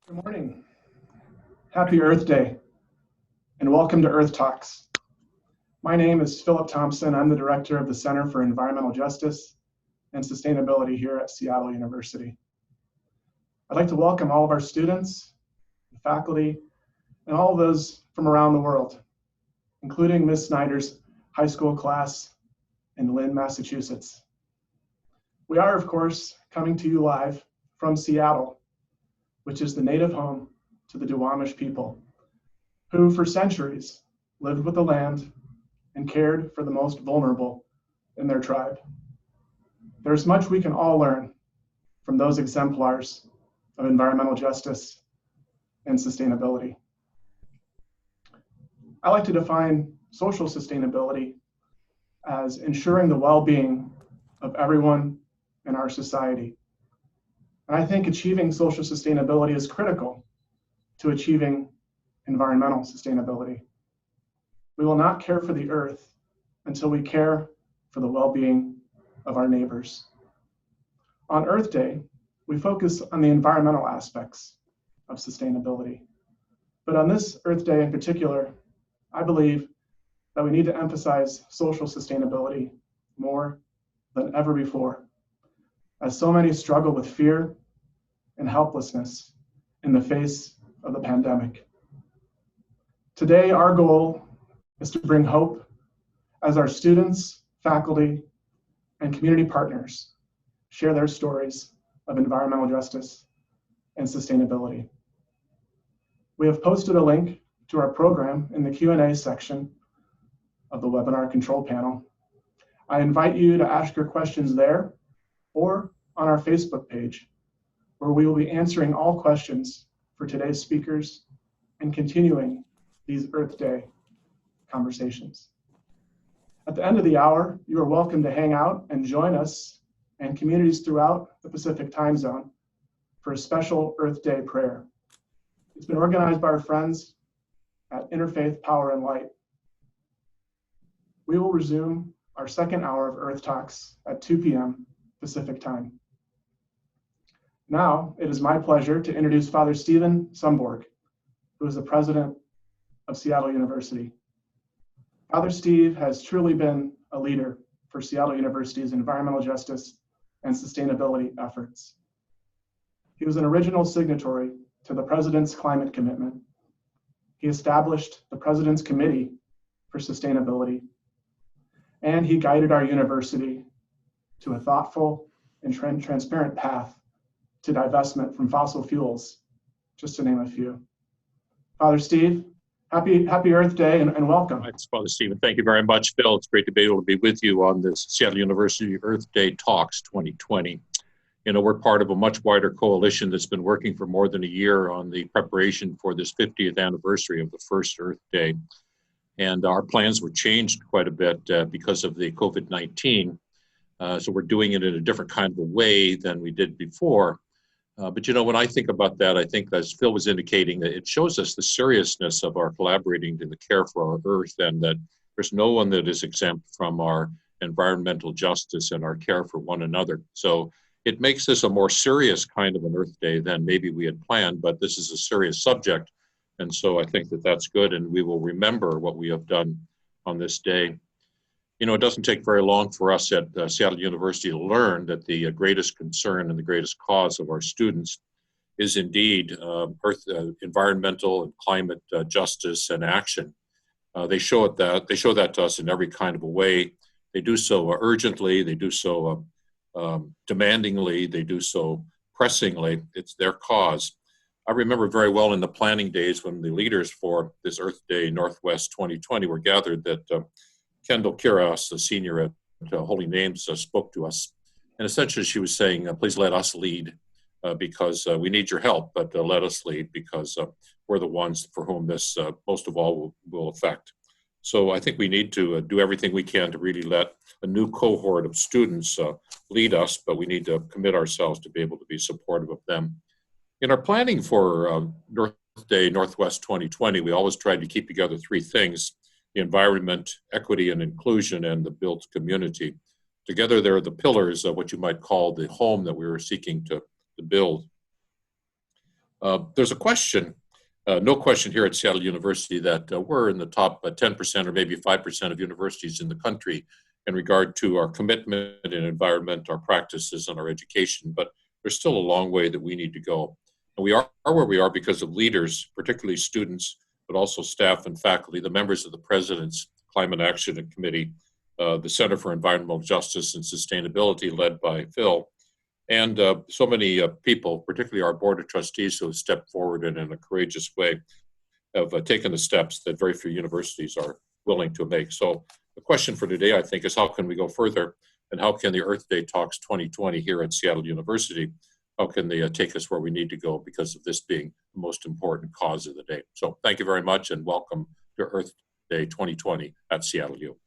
Good morning. Happy Earth Day, and welcome to Earth Talks. My name is Phillip Thompson. I'm the director of the Center for Environmental Justice and Sustainability here at Seattle University. I'd like to welcome all of our students, faculty, and all of those from around the world, including Ms. Snyder's high school class in Lynn, Massachusetts. We are, of course, coming to you live from Seattle, which is the native home to the Duwamish people, who for centuries lived with the land and cared for the most vulnerable in their tribe. There's much we can all learn from those exemplars of environmental justice and sustainability. I like to define social sustainability as ensuring the well-being of everyone in our society. And I think achieving social sustainability is critical to achieving environmental sustainability. We will not care for the earth until we care for the well-being of our neighbors. On Earth Day, we focus on the environmental aspects of sustainability. But on this Earth Day in particular, I believe that we need to emphasize social sustainability more than ever before, as so many struggle with fear and helplessness in the face of the pandemic. Today, our goal is to bring hope as our students, faculty, and community partners share their stories of environmental justice and sustainability. We have posted a link to our program in the Q&A section of the webinar control panel. I invite you to ask your questions there or on our Facebook page, where we will be answering all questions for today's speakers and continuing these Earth Day conversations. At the end of the hour, you are welcome to hang out and join us and communities throughout the Pacific time zone for a special Earth Day prayer. It's been organized by our friends at Interfaith Power and Light. We will resume our second hour of Earth Talks at 2 p.m. Pacific time. Now, it is my pleasure to introduce Father Stephen Sundborg, who is the president of Seattle University. Father Steve has truly been a leader for Seattle University's environmental justice and sustainability efforts. He was an original signatory to the President's Climate Commitment. He established the President's Committee for Sustainability, and he guided our university to a thoughtful and transparent path to divestment from fossil fuels, just to name a few. Father Steve, happy Earth Day and welcome. Thanks, Father Stephen. Thank you very much, Phil. It's great to be able to be with you on this Seattle University Earth Day Talks 2020. You know, we're part of a much wider coalition that's been working for more than a year on the preparation for this 50th anniversary of the first Earth Day. And our plans were changed quite a bit because of the COVID-19. So we're doing it in a different kind of a way than we did before. But you know, when I think about that, I think, as Phil was indicating, that it shows us the seriousness of our collaborating in the care for our earth, and that there's no one that is exempt from our environmental justice and our care for one another. So it makes this a more serious kind of an Earth Day than maybe we had planned, but this is a serious subject. And so I think that that's good, and we will remember what we have done on this day. You know, it doesn't take very long for us at Seattle University to learn that the greatest concern and the greatest cause of our students is indeed environmental and climate justice and action. They show that to us in every kind of a way. They do so urgently, they do so demandingly, they do so pressingly. It's their cause. I remember very well in the planning days when the leaders for this Earth Day Northwest 2020 were gathered that Kendall Kiras, the senior at Holy Names, spoke to us. And essentially she was saying, please let us lead because we need your help, but let us lead because we're the ones for whom this most of all will affect. So I think we need to do everything we can to really let a new cohort of students lead us, but we need to commit ourselves to be able to be supportive of them. In our planning for Earth Day Northwest 2020, we always tried to keep together three things: the environment, equity and inclusion, and the built community. Together, they're the pillars of what you might call the home that we were seeking to build. There's a question, no question here at Seattle University that we're in the top 10% or maybe 5% of universities in the country in regard to our commitment in environment, our practices, and our education, but there's still a long way that we need to go. And we are where we are because of leaders, particularly students, but also staff and faculty, the members of the President's Climate Action Committee, the Center for Environmental Justice and Sustainability led by Phil, and so many people, particularly our Board of Trustees who have stepped forward and in a courageous way have taken the steps that very few universities are willing to make. So the question for today, I think, is how can we go further, and how can the Earth Day Talks 2020 here at Seattle University, how can they take us where we need to go because of this being the most important cause of the day. So thank you very much and welcome to Earth Day 2020 at Seattle U.